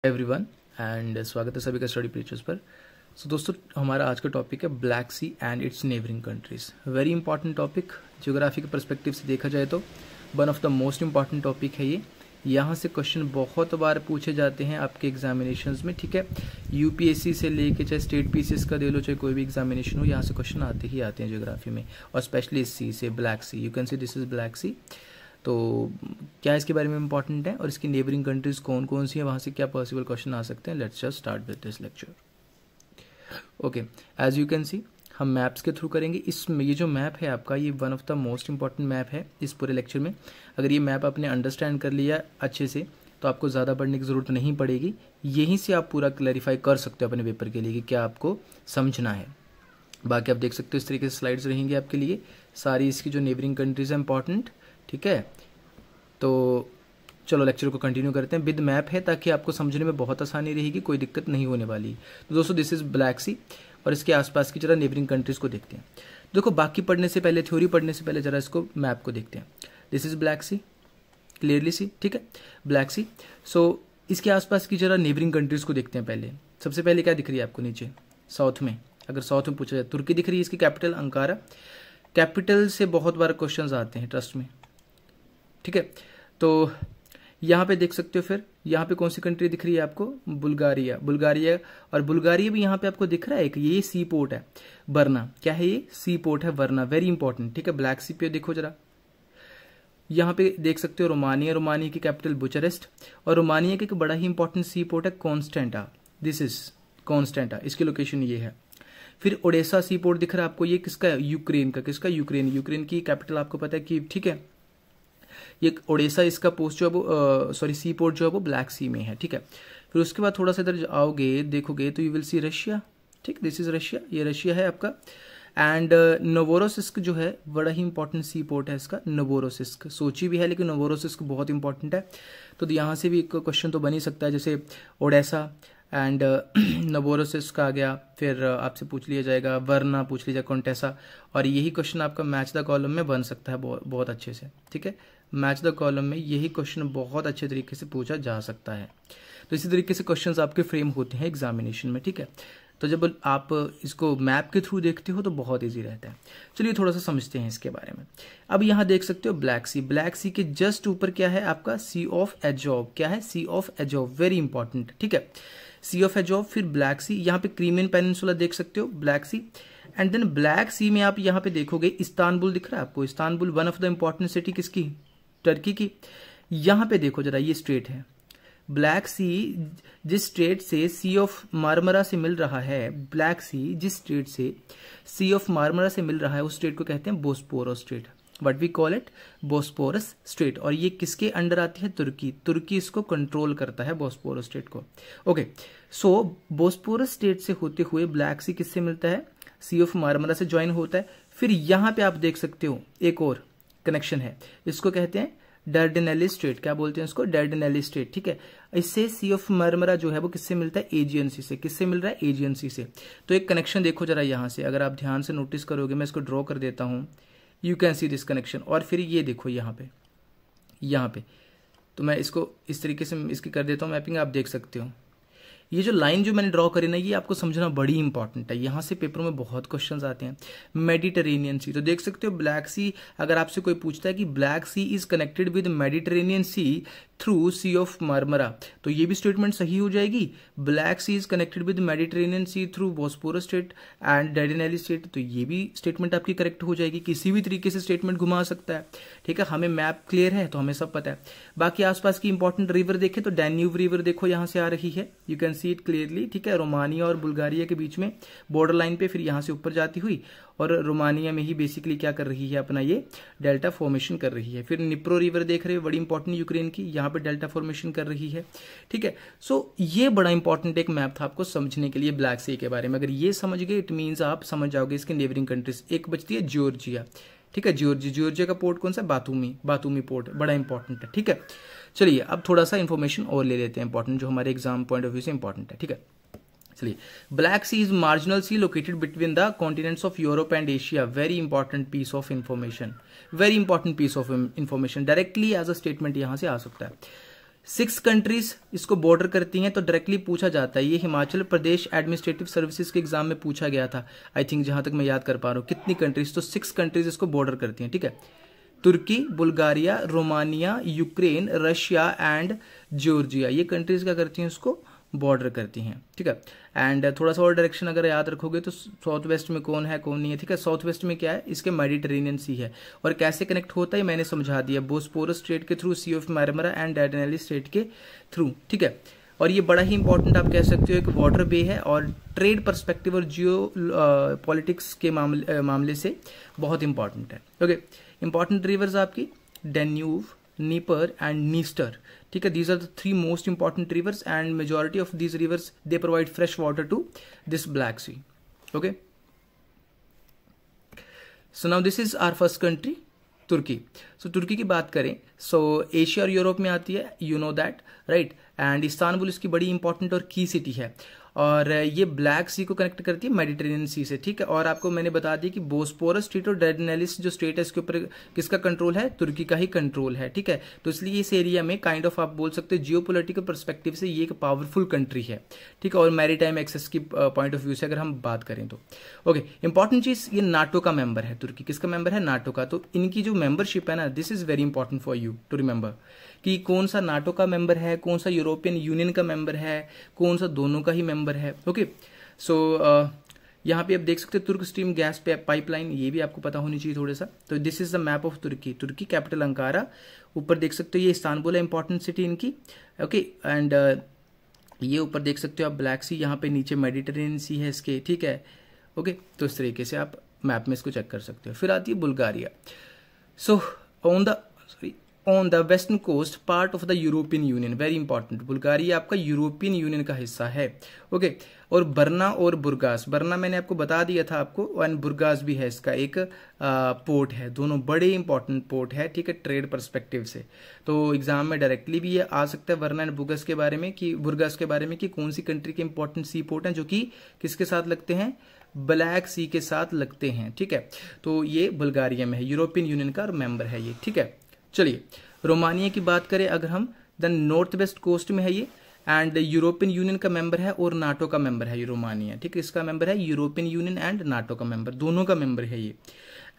Everyone and स्वागत है सभी का स्टडी प्रीचर्स पर। दोस्तों हमारा आज का टॉपिक है Black Sea and its neighbouring countries. Very important topic, geography के पर्सपेक्टिव से देखा जाए तो one of the most important topic है ये। यहाँ से क्वेश्चन बहुत बार पूछे जाते हैं आपके एग्जामिनेशंस में, ठीक है। यूपीएससी से लेके चाहे स्टेट पीसीएस का दे लो, चाहे कोई भी एग्जामिनेशन हो, यहाँ से क्वेश्चन आते ही आते हैं ज्योग्राफी में, और स्पेशली सी से Black Sea. You can see this is Black Sea. तो क्या इसके बारे में इंपॉर्टेंट है और इसकी नेबरिंग कंट्रीज कौन कौन सी है, वहाँ से क्या पॉसिबल क्वेश्चन आ सकते हैं। Let's just start with this lecture. Okay, as you can see हम मैप्स के थ्रू करेंगे। इसमें ये जो मैप है आपका, ये one of the most important map है इस पूरे लेक्चर में। अगर ये मैप आपने अंडरस्टैंड कर लिया अच्छे से तो आपको ज़्यादा पढ़ने की ज़रूरत नहीं पड़ेगी। यहीं से आप पूरा क्लैरिफाई कर सकते हो अपने पेपर के लिए कि क्या आपको समझना है। बाकी आप देख सकते हो इस तरीके से स्लाइड्स रहेंगी आपके लिए, सारी इसकी जो नेबरिंग कंट्रीज है इंपॉर्टेंट, ठीक है। तो चलो लेक्चर को कंटिन्यू करते हैं। विद मैप है ताकि आपको समझने में बहुत आसानी रहेगी, कोई दिक्कत नहीं होने वाली। तो दोस्तों दिस इज ब्लैक सी और इसके आसपास की जरा नेबरिंग कंट्रीज को देखते हैं। देखो बाकी पढ़ने से पहले, थ्योरी पढ़ने से पहले जरा इसको मैप को देखते हैं। This is Black Sea, clearly see, ठीक है, ब्लैक सी। सो इसके आसपास की जरा नेबरिंग कंट्रीज को देखते हैं। पहले सबसे पहले क्या दिख रही है आपको नीचे साउथ में? अगर साउथ में पूछा जाए, तुर्की दिख रही है, इसकी कैपिटल अंकारा। कैपिटल से बहुत बार क्वेश्चन आते हैं ट्रस्ट में, ठीक है। तो यहाँ पे देख सकते हो, फिर यहाँ पे कौन सी कंट्री दिख रही है आपको? बुल्गारिया। बुल्गारिया और बुल्गारिया भी यहाँ पे आपको दिख रहा है एक, ये सी पोर्ट है वरना। क्या है ये? सी पोर्ट है वरना, वेरी इंपॉर्टेंट, ठीक है। ब्लैक सी पे देखो जरा, यहाँ पे देख सकते हो रोमानिया। रोमानिया की कैपिटल बुचारेस्ट, और रोमानिया का एक बड़ा ही इंपॉर्टेंट सी पोर्ट है कॉन्स्टेंटा। दिस इज कॉन्स्टेंटा, इसकी लोकेशन ये है। फिर ओडेसा सी पोर्ट दिख रहा है आपको, ये किसका है? यूक्रेन का। किसका? यूक्रेन। यूक्रेन की कैपिटल आपको पता है कि, ठीक है, ये ओडेसा, इसका पोस्ट जो है वो सी पोर्ट जो है वो ब्लैक सी में है, ठीक है। फिर उसके बाद थोड़ा सा इधर आओगे, देखोगे तो यू विल सी रशिया, ठीक, दिस इज रशिया, ये रशिया है आपका। एंड नोवोरोसिस्क जो है बड़ा ही इंपॉर्टेंट सी पोर्ट है इसका, नोवोरोसिस्क। सोची भी है लेकिन नोवोरोसिस्क बहुत इंपॉर्टेंट है। तो यहाँ से भी एक क्वेश्चन तो बन ही सकता है, जैसे ओडेसा एंड नोवोरोसिस्क आ गया, फिर आपसे पूछ लिया जाएगा वरना, पूछ लिया जाएगा कॉन्टेसा, और यही क्वेश्चन आपका मैच द कॉलम में बन सकता है बहुत अच्छे से, ठीक है। मैच द कॉलम में यही क्वेश्चन बहुत अच्छे तरीके से पूछा जा सकता है। तो इसी तरीके से क्वेश्चंस आपके फ्रेम होते हैं एग्जामिनेशन में, ठीक है। तो जब आप इसको मैप के थ्रू देखते हो तो बहुत इजी रहता है। चलिए थोड़ा सा समझते हैं इसके बारे में। अब यहाँ देख सकते हो ब्लैक सी। ब्लैक सी के जस्ट ऊपर क्या है आपका? Sea of Azov. क्या है? Sea of Azov, very important, ठीक है। सी ऑफ एजोव, फिर ब्लैक सी। यहाँ पे क्रीमियन पेनिनसुला देख सकते हो, Black Sea. And then Black Sea में आप यहाँ पे देखोगे इस्तांबुल दिख रहा है आपको। Istanbul one of the important city किसकी? टर्की की। यहाँ पे देखो जरा, ये स्ट्रेट है ब्लैक सी, जिस स्ट्रेट से सी ऑफ मार्मरा से मिल रहा है, ब्लैक सी जिस स्ट्रेट से सी ऑफ मार्मरा से मिल रहा है उस स्ट्रेट को कहते हैं Bosporus strait. What we call it? Bosporus strait. और ये किसके अंडर आती है? तुर्की। तुर्की इसको कंट्रोल करता है, बोस्पोरस स्ट्रेट को। ओके, सो बोस्पोरस स्ट्रेट से होते हुए ब्लैक सी किससे मिलता है? सी ऑफ मार्मरा से ज्वाइन होता है। फिर यहाँ पे आप देख सकते हो एक और कनेक्शन है, इसको कहते हैं डार्डेनेली स्ट्रेट। क्या बोलते हैं इसको? डार्डेनेली स्ट्रेट, ठीक है। इससे सी ऑफ मार्मरा जो है वो किससे मिलता है? एजियन सी से। किससे मिल रहा है? एजियन सी से। तो एक कनेक्शन देखो जरा यहाँ से, अगर आप ध्यान से नोटिस करोगे, मैं इसको ड्रॉ कर देता हूँ, you can see this connection. और फिर ये देखो यहाँ पे तो मैं इसको इस तरीके से इसकी कर देता हूँ मैपिंग, आप देख सकते हो। ये जो लाइन जो मैंने ड्रॉ करी ना, ये आपको समझना बड़ी इंपॉर्टेंट है। यहाँ से पेपर में बहुत क्वेश्चंस आते हैं। मेडिटेरेनियन सी, तो देख सकते हो ब्लैक सी, अगर आपसे कोई पूछता है कि Black Sea is connected with Mediterranean Sea through Sea of Marmara, तो ये भी स्टेटमेंट सही हो जाएगी। Black Sea is connected with Mediterranean Sea through Bosporus Strait and Dardanelles Strait, तो ये भी स्टेटमेंट आपकी करेक्ट हो जाएगी। किसी भी तरीके से स्टेटमेंट घुमा सकता है, ठीक है। हमें मैप क्लियर है तो हमें सब पता है। बाकी आसपास की इंपॉर्टेंट रिवर देखे तो डैन्यूब रिवर देखो यहाँ से आ रही है, you can see it clearly, ठीक है। रोमानिया और बुल्गारिया के बीच में बॉर्डर लाइन पे, फिर यहाँ से ऊपर जाती हुई और रोमानिया में ही बेसिकली क्या कर रही है अपना ये डेल्टा फॉर्मेशन कर रही है। फिर निप्रो रिवर देख रहे हो, बड़ी इंपॉर्टेंट यूक्रेन की, यहाँ पे डेल्टा फॉर्मेशन कर रही है, ठीक है। सो ये बड़ा इंपॉर्टेंट एक मैप था आपको समझने के लिए ब्लैक सी के बारे में। अगर ये समझ गए इट मीन्स आप समझ जाओगे इसके नेबरिंग कंट्रीज। एक बचती है जॉर्जिया, ठीक है। जॉर्जिया का पोर्ट कौन सा? बातूमी पोर्ट, बड़ा इंपॉर्टेंट है, ठीक है। चलिए अब थोड़ा सा इंफॉर्मेशन और ले लेते हैं इंपॉर्टेंट, जो हमारे एग्जाम पॉइंट ऑफ व्यू से इंपॉर्टेंट है, ठीक है। चलिए, Black Sea is marginal sea located between the continents of Europe and Asia. Very important piece of information, very important piece of information. Directly as a statement यहां से आ सकता है। 6 countries इसको बॉर्डर करती हैं, तो डायरेक्टली पूछा जाता है, ये हिमाचल प्रदेश एडमिनिस्ट्रेटिव सर्विसेज के एग्जाम में पूछा गया था आई थिंक, जहां तक मैं याद कर पा रहा हूँ, कितनी कंट्रीज, तो 6 कंट्रीज इसको बॉर्डर करती हैं, ठीक है। तुर्की, Bulgaria, Romania, Ukraine, Russia and Georgia, ये कंट्रीज क्या करती हैं, उसको बॉर्डर करती हैं, ठीक है। एंड थोड़ा सा और डायरेक्शन अगर याद रखोगे तो साउथ वेस्ट में कौन है कौन नहीं है, ठीक है। साउथ वेस्ट में क्या है, इसके मेडिटेरेनियन सी है, और कैसे कनेक्ट होता है मैंने समझा दिया, बोस्पोरस स्ट्रेट के थ्रू, Sea of Marmara and Dardanelles Strait के थ्रू, ठीक है। और ये बड़ा ही इंपॉर्टेंट आप कह सकते हो एक वाटर वे है, और ट्रेड पर्सपेक्टिव और जियो पॉलिटिक्स के मामले से बहुत इंपॉर्टेंट है, ओके। इंपॉर्टेंट रिवर्स आपकी डैन्यूब, नीपर एंड नीस्टर, ठीक है। These are the 3 most important rivers and majority of these rivers they provide fresh water to this Black Sea, okay. So now this is our first country तुर्की। सो तुर्की की बात करें, सो Asia और Europe में आती है, you know that, right. And Istanbul इसकी बड़ी इंपॉर्टेंट और की सिटी है, और ये ब्लैक सी को कनेक्ट करती है मेडिटेरेनियन सी से, ठीक है। और आपको मैंने बता दिया कि बोस्पोरस स्ट्रेट और डार्डेनेलिस जो स्ट्रेट है, इसके ऊपर किसका कंट्रोल है, तुर्की का ही कंट्रोल है, ठीक है। तो इसलिए इस एरिया में काइंड ऑफ आप बोल सकते हो जियोपॉलिटिकल पर्सपेक्टिव से ये एक पावरफुल कंट्री है, ठीक है। और मैरीटाइम एक्सेस की पॉइंट ऑफ व्यू से अगर हम बात करें तो, ओके। इंपॉर्टेंट चीज, ये नाटो का मेंबर है तुर्की, किसका मेंबर है, नाटो का। तो इनकी जो मेंबरशिप है ना, this is very important for you to remember कि कौन सा नाटो का मेंबर है, कौन सा यूरोपियन यूनियन का मेंबर है, कौन सा दोनों का ही मेंबर है, ओके। सो यहाँ पे आप देख सकते हैं तुर्क स्ट्रीम गैस पाइपलाइन, ये भी आपको पता होनी चाहिए थोड़ा सा। तो this is the map of Turkey, Turkey capital Ankara, ऊपर देख सकते हो ये इस्तांबुल है, इंपॉर्टेंट सिटी इनकी, ओके। एंड ये ऊपर देख सकते हो आप ब्लैक सी, यहाँ पे नीचे मेडिटेरेनियन सी है इसके, ठीक है, ओके। तो इस तरीके से आप मैप में इसको चेक कर सकते हो। फिर आती है Bulgaria. So on the western coast part of the European Union, very important, Bulgaria आपका यूरोपियन यूनियन का हिस्सा है, ओके। और बरना और बुर्गास, बरना मैंने आपको बता दिया था आपको, एंड बुर्गास भी है इसका एक पोर्ट है, दोनों बड़े इंपॉर्टेंट पोर्ट है, ठीक है, ट्रेड पर्सपेक्टिव से। तो एग्जाम में डायरेक्टली भी ये आ सकता है बरना एंड बुर्गास के बारे में, कि बुर्गास के बारे में कि कौन सी कंट्री के इंपॉर्टेंट सी पोर्ट हैं जो कि किसके साथ लगते हैं, ब्लैक सी के साथ लगते हैं, ठीक है। तो ये बुल्गारिया में है, यूरोपियन यूनियन का मेंबर है ये, ठीक है। चलिए रोमानिया की बात करें अगर हम, द नॉर्थ वेस्ट कोस्ट में है ये, एंड यूरोपियन यूनियन का मेंबर है और नाटो का मेंबर है ये रोमानिया, ठीक है। इसका मेंबर है यूरोपियन यूनियन एंड नाटो का मेंबर, दोनों का मेंबर है ये।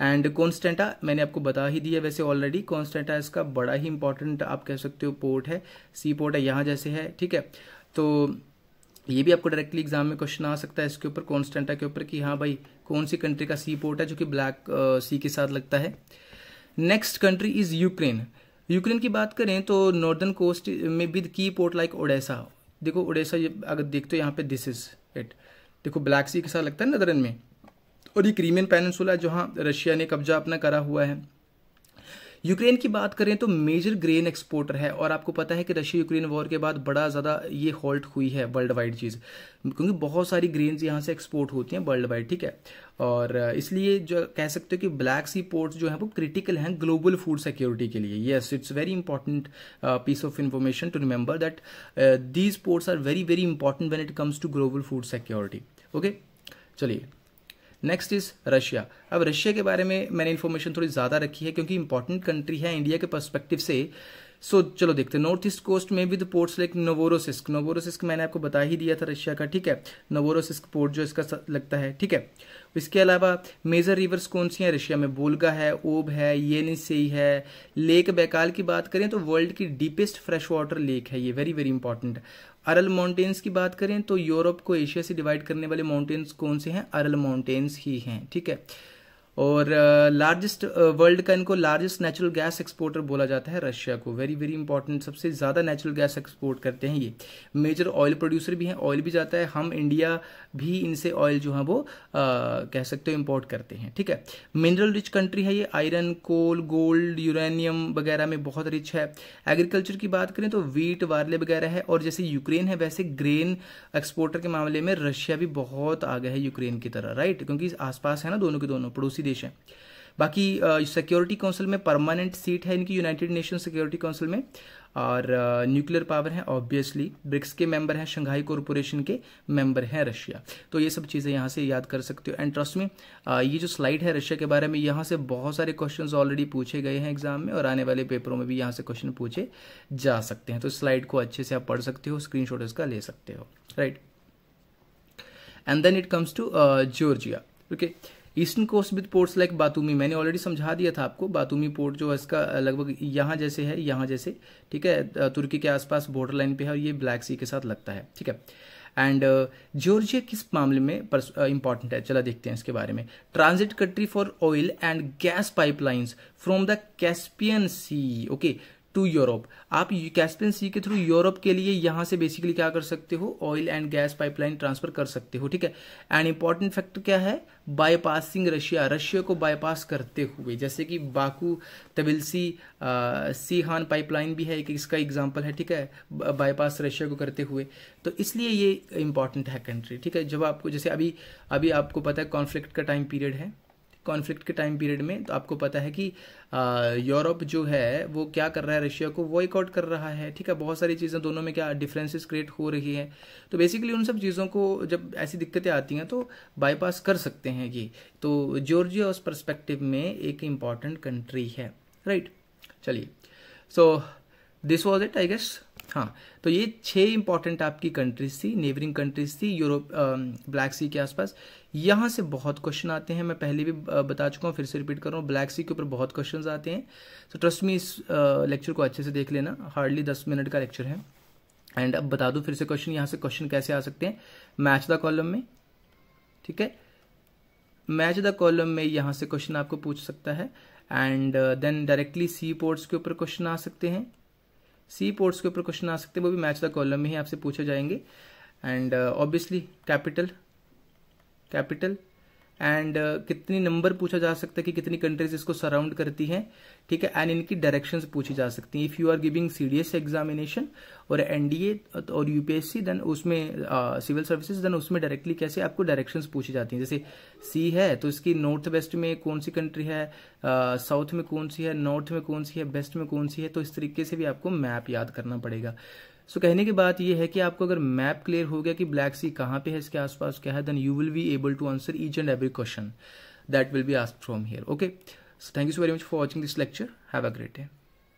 एंड कॉन्स्टेंटा मैंने आपको बता ही दिया वैसे ऑलरेडी, कॉन्स्टेंटा इसका बड़ा ही इंपॉर्टेंट आप कह सकते हो पोर्ट है, सी पोर्ट है, यहाँ जैसे है, ठीक है। तो ये भी आपको डायरेक्टली एग्जाम में क्वेश्चन आ सकता है इसके ऊपर, कॉन्स्टेंटा के ऊपर, कि हाँ भाई कौन सी कंट्री का सी पोर्ट है जो कि ब्लैक सी के साथ लगता है। Next country is Ukraine. Ukraine की बात करें तो नॉर्दर्न कोस्ट में विद की पोर्ट लाइक ओडेसा, देखो ओडेसा अगर देखते हो यहाँ पे, दिस इज इट, देखो ब्लैक सी के साथ लगता है नदरन में, और ये क्रीमियन पेनिनसुला जहाँ रशिया ने कब्जा अपना करा हुआ है। यूक्रेन की बात करें तो मेजर ग्रेन एक्सपोर्टर है, और आपको पता है कि रशिया यूक्रेन वॉर के बाद बड़ा ज़्यादा ये हॉल्ट हुई है वर्ल्ड वाइड चीज़, क्योंकि बहुत सारी ग्रेन्स यहाँ से एक्सपोर्ट होती हैं वर्ल्ड वाइड, ठीक है। और इसलिए जो कह सकते हो कि ब्लैक सी पोर्ट्स जो है वो क्रिटिकल हैं ग्लोबल फूड सिक्योरिटी के लिए। Yes, it's very important piece of information to remember that these ports are very very important when it comes to global food security, okay. चलिए नेक्स्ट इज रशिया। अब Russia के बारे में मैंने information थोड़ी ज़्यादा रखी है क्योंकि इंपॉर्टेंट कंट्री है इंडिया के पर्सपेक्टिव से। सो चलो देखते हैं, नॉर्थ ईस्ट कोस्ट में भी the ports like Novorossiysk, Novorossiysk मैंने आपको बता ही दिया था रशिया का, ठीक है। नोवोरोसिस्क पोर्ट जो इसका लगता है, ठीक है। इसके अलावा मेजर रिवर्स कौन सी हैं रशिया में, वोल्गा है, ओब है, येनिसेई है। लेक बैकाल की बात करें तो वर्ल्ड की डीपेस्ट फ्रेश वाटर लेक है ये, वेरी वेरी इंपॉर्टेंट। अरल माउंटेन्स की बात करें तो यूरोप को एशिया से डिवाइड करने वाले माउंटेन्स कौन से हैं, अरल माउंटेन्स ही हैं, ठीक है। और लार्जेस्ट वर्ल्ड का इनको लार्जेस्ट नेचुरल गैस एक्सपोर्टर बोला जाता है रशिया को, वेरी वेरी इंपॉर्टेंट, सबसे ज़्यादा नेचुरल गैस एक्सपोर्ट करते हैं ये। मेजर ऑयल प्रोड्यूसर भी हैं, ऑयल भी जाता है, हम इंडिया भी इनसे ऑयल जो है वो कह सकते हो इंपोर्ट करते हैं, ठीक है। मिनरल रिच कंट्री है ये, आयरन, कोल, गोल्ड, यूरेनियम वगैरह में बहुत रिच है। एग्रीकल्चर की बात करें तो वीट, बार्ले वगैरह है, और जैसे यूक्रेन है वैसे ग्रेन एक्सपोर्टर के मामले में रशिया भी बहुत आगे है यूक्रेन की तरह, राइट, क्योंकि आसपास है ना दोनों के दोनों पड़ोसी देश हैं। बाकी सिक्योरिटी काउंसिल में परमानेंट सीट है इनकी यूनाइटेड नेशन सिक्योरिटी काउंसिल में, और न्यूक्लियर पावर है ऑब्वियसली, ब्रिक्स के मेंबर हैं, शंघाई कॉरपोरेशन के मेंबर हैं रशिया। तो ये सब चीज़ें यहाँ से याद कर सकते हो। एंड ट्रस्ट में ये जो स्लाइड है रशिया के बारे में, यहाँ से बहुत सारे क्वेश्चंस ऑलरेडी पूछे गए हैं एग्जाम में, और आने वाले पेपरों में भी यहाँ से क्वेश्चन पूछे जा सकते हैं। तो स्लाइड को अच्छे से आप पढ़ सकते हो, स्क्रीनशॉट इसका ले सकते हो, right. And then it comes to Georgia, okay. Eastern coast with ports like Batumi, मैंने ऑलरेडी समझा दिया था आपको, बातूमी पोर्ट जो है इसका लगभग यहाँ जैसे है, यहाँ जैसे, ठीक है, तुर्की के आसपास बॉर्डर लाइन पे है, और ये ब्लैक सी के साथ लगता है, ठीक है। एंड जॉर्जिया किस मामले में इंपॉर्टेंट है, चला देखते हैं इसके बारे में। Transit country for oil and gas pipelines from the Caspian Sea, okay, to Europe. आप कैस्पियन सी के थ्रू यूरोप के लिए यहां से बेसिकली क्या कर सकते हो, oil and gas pipeline transfer कर सकते हो, ठीक है। एंड इंपॉर्टेंट फैक्टर क्या है, बाईपासिंग रशिया, रशिया को बाईपास करते हुए, जैसे कि बाकू तबिलसी सीहान पाइपलाइन भी है एक इसका एग्जांपल है, ठीक है, बाईपास रशिया को करते हुए। तो इसलिए ये इंपॉर्टेंट है कंट्री, ठीक है। जब आपको जैसे अभी आपको पता है कॉन्फ्लिक्ट का टाइम पीरियड है, कॉन्फ्लिक्ट के टाइम पीरियड में तो आपको पता है कि यूरोप जो है वो क्या कर रहा है, रशिया को बॉयकॉट कर रहा है, ठीक है। बहुत सारी चीज़ें दोनों में क्या डिफरेंसेस क्रिएट हो रही है, तो बेसिकली उन सब चीज़ों को जब ऐसी दिक्कतें आती हैं तो बाईपास कर सकते हैं ये। तो जॉर्जिया उस पर्सपेक्टिव में एक इम्पॉर्टेंट कंट्री है, राइट। चलिए, so this was it I guess. हाँ, तो ये 6 इंपॉर्टेंट आपकी कंट्रीज थी, नेबरिंग कंट्रीज थी यूरोप ब्लैक सी के आसपास। यहाँ से बहुत क्वेश्चन आते हैं, मैं पहले भी बता चुका हूँ, फिर से रिपीट कर रहा हूँ, ब्लैक सी के ऊपर बहुत क्वेश्चन आते हैं। तो ट्रस्ट मी इस लेक्चर को अच्छे से देख लेना, हार्डली 10 मिनट का लेक्चर है। एंड अब बता दूं फिर से क्वेश्चन, यहाँ से क्वेश्चन कैसे आ सकते हैं, मैच द कॉलम में, ठीक है, मैच द कॉलम में यहाँ से क्वेश्चन आपको पूछ सकता है। And then directly sea ports के ऊपर क्वेश्चन आ सकते हैं, सी पोर्ट्स के ऊपर क्वेश्चन आ सकते हैं, वो भी मैच द कॉलम में ही आपसे पूछे जाएंगे। एंड ऑब्वियसली कैपिटल एंड कितनी नंबर पूछा जा सकता है कि कितनी कंट्रीज इसको सराउंड करती हैं, ठीक है। एंड इनकी डायरेक्शंस पूछी जा सकती हैं। If you are giving CDS examination और एनडीए और यूपीएससी, देन उसमें सिविल सर्विसेज, देन उसमें डायरेक्टली कैसे आपको डायरेक्शंस पूछी जाती हैं। जैसे सी है तो इसकी नॉर्थ वेस्ट में कौन सी कंट्री है, साउथ में कौन सी है, नॉर्थ में कौन सी है, वेस्ट में कौन सी है, तो इस तरीके से भी आपको मैप याद करना पड़ेगा। सो कहने की बात यह है कि आपको अगर मैप क्लियर हो गया कि ब्लैक सी कहाँ पे है, इसके आसपास क्या है, then you will be able to answer each and every question that will be asked from here, okay. So thank you so very much for watching this lecture, have a great day.